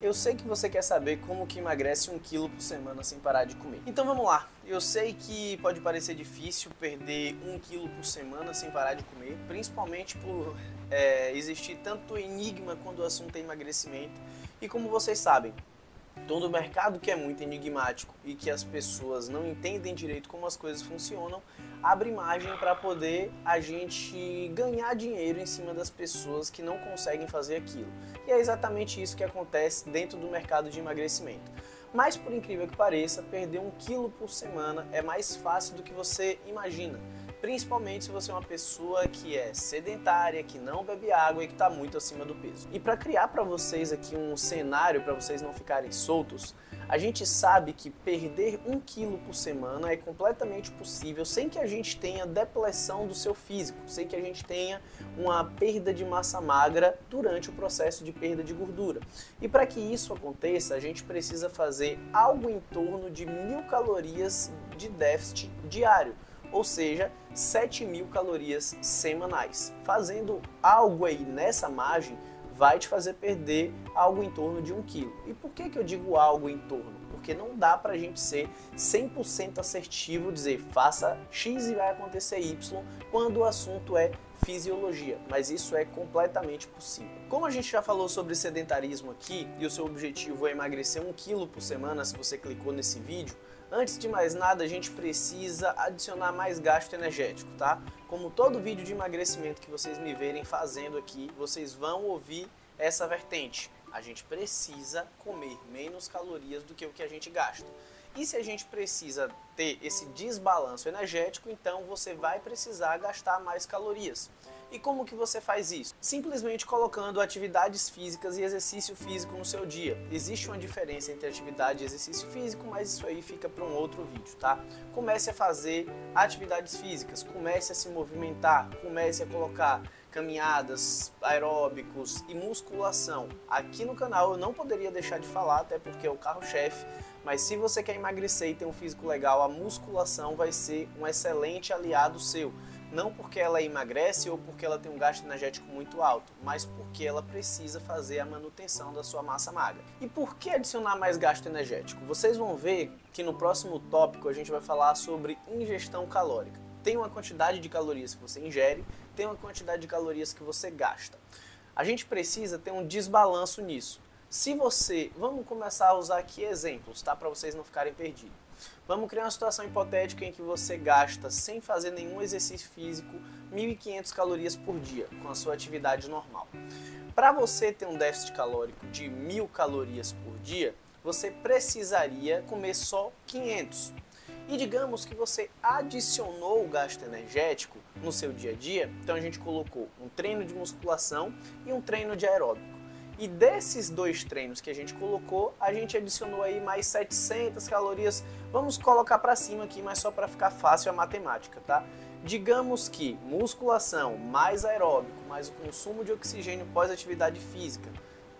Eu sei que você quer saber como que emagrece 1 quilo por semana sem parar de comer. Então vamos lá. Eu sei que pode parecer difícil perder 1 quilo por semana sem parar de comer, principalmente por existir tanto enigma quando o assunto é emagrecimento. E como vocês sabem, todo mercado que é muito enigmático e que as pessoas não entendem direito como as coisas funcionam, abre margem para poder a gente ganhar dinheiro em cima das pessoas que não conseguem fazer aquilo. E é exatamente isso que acontece dentro do mercado de emagrecimento. Mas por incrível que pareça, perder 1 quilo por semana é mais fácil do que você imagina. Principalmente se você é uma pessoa que é sedentária, que não bebe água e que está muito acima do peso. E para criar para vocês aqui um cenário para vocês não ficarem soltos, a gente sabe que perder 1 quilo por semana é completamente possível sem que a gente tenha depleção do seu físico, sem que a gente tenha uma perda de massa magra durante o processo de perda de gordura. E para que isso aconteça, a gente precisa fazer algo em torno de 1.000 calorias de déficit diário. Ou seja, 7.000 calorias semanais. Fazendo algo aí nessa margem vai te fazer perder algo em torno de 1 quilo. E por que eu digo algo em torno? Porque não dá pra gente ser 100% assertivo, dizer faça X e vai acontecer Y, quando o assunto é fisiologia, mas isso é completamente possível. Como a gente já falou sobre sedentarismo aqui, e o seu objetivo é emagrecer 1 quilo por semana, se você clicou nesse vídeo, antes de mais nada, a gente precisa adicionar mais gasto energético, tá? Como todo vídeo de emagrecimento que vocês me verem fazendo aqui, vocês vão ouvir essa vertente. A gente precisa comer menos calorias do que o que a gente gasta. E se a gente precisa ter esse desbalanço energético, então você vai precisar gastar mais calorias. E como que você faz isso? Simplesmente colocando atividades físicas e exercício físico no seu dia. Existe uma diferença entre atividade e exercício físico, mas isso aí fica para um outro vídeo, tá? Comece a fazer atividades físicas, comece a se movimentar, comece a colocar caminhadas, aeróbicos e musculação. Aqui no canal eu não poderia deixar de falar, até porque é o carro-chefe, mas se você quer emagrecer e ter um físico legal, a musculação vai ser um excelente aliado seu. Não porque ela emagrece ou porque ela tem um gasto energético muito alto, mas porque ela precisa fazer a manutenção da sua massa magra. E por que adicionar mais gasto energético? Vocês vão ver que no próximo tópico a gente vai falar sobre ingestão calórica. Tem uma quantidade de calorias que você ingere, tem uma quantidade de calorias que você gasta. A gente precisa ter um desbalanço nisso. Se você... Vamos começar a usar aqui exemplos, tá? Para vocês não ficarem perdidos. Vamos criar uma situação hipotética em que você gasta, sem fazer nenhum exercício físico, 1.500 calorias por dia, com a sua atividade normal. Para você ter um déficit calórico de 1.000 calorias por dia, você precisaria comer só 500. E digamos que você adicionou o gasto energético no seu dia a dia, então a gente colocou um treino de musculação e um treino de aeróbico. E desses dois treinos que a gente colocou, a gente adicionou aí mais 700 calorias. Vamos colocar para cima aqui, mas só para ficar fácil a matemática, tá? Digamos que musculação mais aeróbico, mais o consumo de oxigênio pós-atividade física,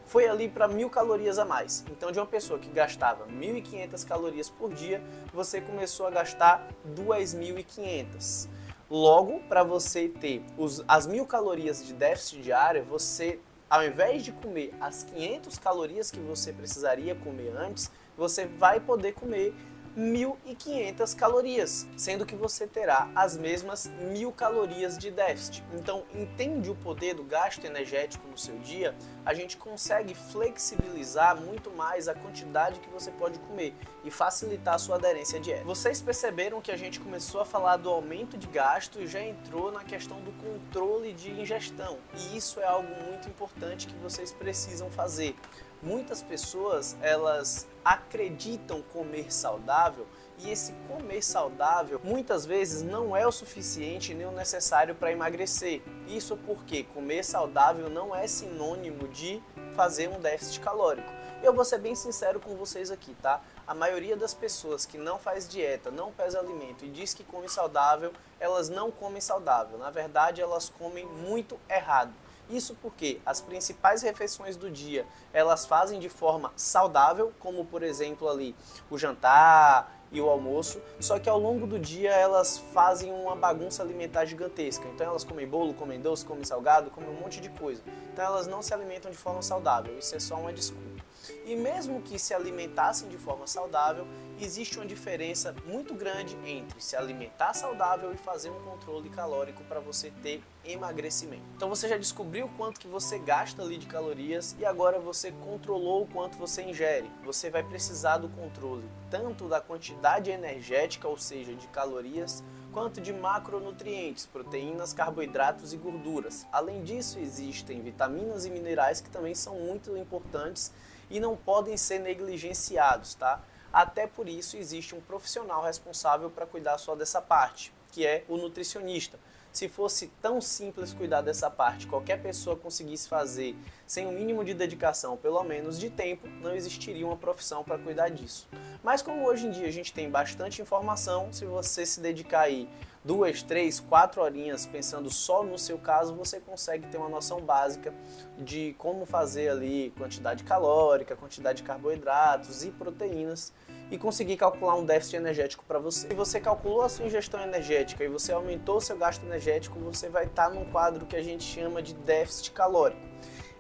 foi ali para 1.000 calorias a mais. Então de uma pessoa que gastava 1.500 calorias por dia, você começou a gastar 2.500. Logo, para você ter as 1.000 calorias de déficit diário, você... Ao invés de comer as 500 calorias que você precisaria comer antes, você vai poder comer 1.500 calorias, sendo que você terá as mesmas 1.000 calorias de déficit. Então, entende o poder do gasto energético no seu dia? A gente consegue flexibilizar muito mais a quantidade que você pode comer e facilitar a sua aderência à dieta. Vocês perceberam que a gente começou a falar do aumento de gasto e já entrou na questão do controle de ingestão. E isso é algo muito importante que vocês precisam fazer. Muitas pessoas, elas acreditam comer saudável e esse comer saudável muitas vezes não é o suficiente nem o necessário para emagrecer. Isso porque comer saudável não é sinônimo de fazer um déficit calórico. Eu vou ser bem sincero com vocês aqui, tá? A maioria das pessoas que não faz dieta, não pesa alimento e diz que come saudável, elas não comem saudável. Na verdade, elas comem muito errado. Isso porque as principais refeições do dia, elas fazem de forma saudável, como por exemplo ali o jantar e o almoço, só que ao longo do dia elas fazem uma bagunça alimentar gigantesca. Então elas comem bolo, comem doce, comem salgado, comem um monte de coisa. Então elas não se alimentam de forma saudável, isso é só uma desculpa. E mesmo que se alimentassem de forma saudável, existe uma diferença muito grande entre se alimentar saudável e fazer um controle calórico para você ter emagrecimento. Então você já descobriu o quanto que você gasta ali de calorias e agora você controlou o quanto você ingere. Você vai precisar do controle tanto da quantidade energética, ou seja, de calorias, quanto de macronutrientes, proteínas, carboidratos e gorduras. Além disso, existem vitaminas e minerais que também são muito importantes e não podem ser negligenciados, tá? Até por isso existe um profissional responsável para cuidar só dessa parte, que é o nutricionista. Se fosse tão simples cuidar dessa parte, qualquer pessoa conseguisse fazer sem o mínimo de dedicação, pelo menos de tempo, não existiria uma profissão para cuidar disso. Mas como hoje em dia a gente tem bastante informação, se você se dedicar aí 2, 3, 4 horinhas pensando só no seu caso, você consegue ter uma noção básica de como fazer ali quantidade calórica, quantidade de carboidratos e proteínas e conseguir calcular um déficit energético para você. Se você calculou a sua ingestão energética e você aumentou o seu gasto energético, você vai estar num quadro que a gente chama de déficit calórico.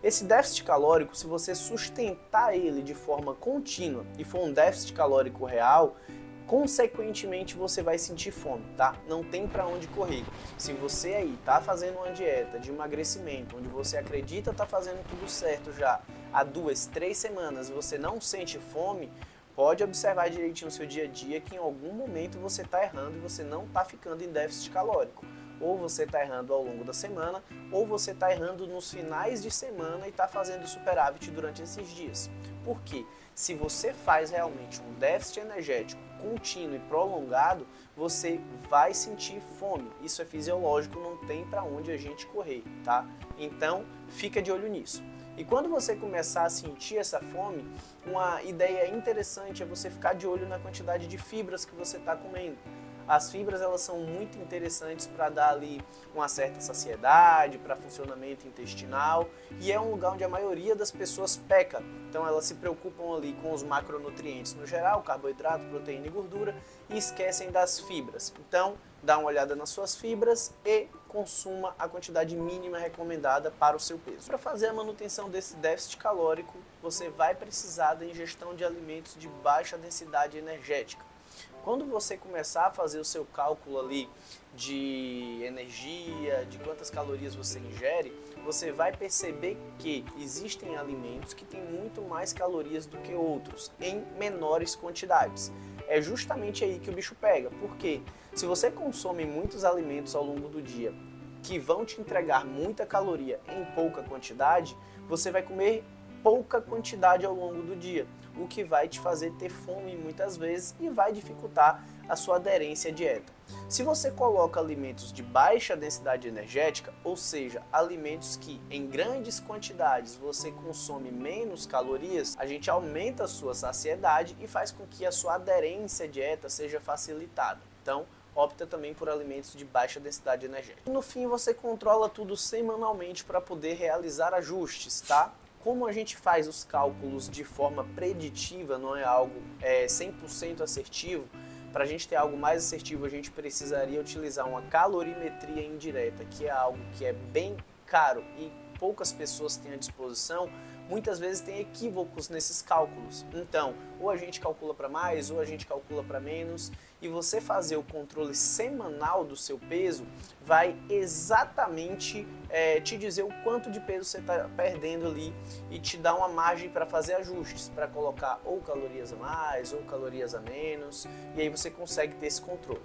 Esse déficit calórico, se você sustentar ele de forma contínua e for um déficit calórico real, consequentemente você vai sentir fome, tá? Não tem para onde correr. Se você aí tá fazendo uma dieta de emagrecimento, onde você acredita tá fazendo tudo certo já há 2, 3 semanas e você não sente fome, pode observar direitinho o seu dia a dia que em algum momento você está errando e você não está ficando em déficit calórico. Ou você está errando ao longo da semana, ou você está errando nos finais de semana e está fazendo superávit durante esses dias. Por quê? Se você faz realmente um déficit energético contínuo e prolongado, você vai sentir fome. Isso é fisiológico, não tem para onde a gente correr, tá? Então, fica de olho nisso. E quando você começar a sentir essa fome, uma ideia interessante é você ficar de olho na quantidade de fibras que você está comendo. As fibras elas são muito interessantes para dar ali uma certa saciedade, para funcionamento intestinal e é um lugar onde a maioria das pessoas peca. Então elas se preocupam ali com os macronutrientes no geral, carboidrato, proteína e gordura e esquecem das fibras. Então dá uma olhada nas suas fibras e consuma a quantidade mínima recomendada para o seu peso. Para fazer a manutenção desse déficit calórico, você vai precisar da ingestão de alimentos de baixa densidade energética. Quando você começar a fazer o seu cálculo ali de energia, de quantas calorias você ingere, você vai perceber que existem alimentos que têm muito mais calorias do que outros, em menores quantidades. É justamente aí que o bicho pega, porque se você consome muitos alimentos ao longo do dia que vão te entregar muita caloria em pouca quantidade, você vai comer pouca quantidade ao longo do dia, o que vai te fazer ter fome muitas vezes e vai dificultar a sua aderência à dieta. Se você coloca alimentos de baixa densidade energética, ou seja, alimentos que em grandes quantidades você consome menos calorias, a gente aumenta a sua saciedade e faz com que a sua aderência à dieta seja facilitada. Então, opta também por alimentos de baixa densidade energética. No fim, você controla tudo semanalmente para poder realizar ajustes, tá? Como a gente faz os cálculos de forma preditiva, não é algo 100% assertivo, para a gente ter algo mais assertivo, a gente precisaria utilizar uma calorimetria indireta, que é algo que é bem caro e poucas pessoas têm à disposição. Muitas vezes tem equívocos nesses cálculos. Então, ou a gente calcula para mais, ou a gente calcula para menos, e você fazer o controle semanal do seu peso vai exatamente te dizer o quanto de peso você está perdendo ali e te dar uma margem para fazer ajustes, para colocar ou calorias a mais ou calorias a menos, e aí você consegue ter esse controle.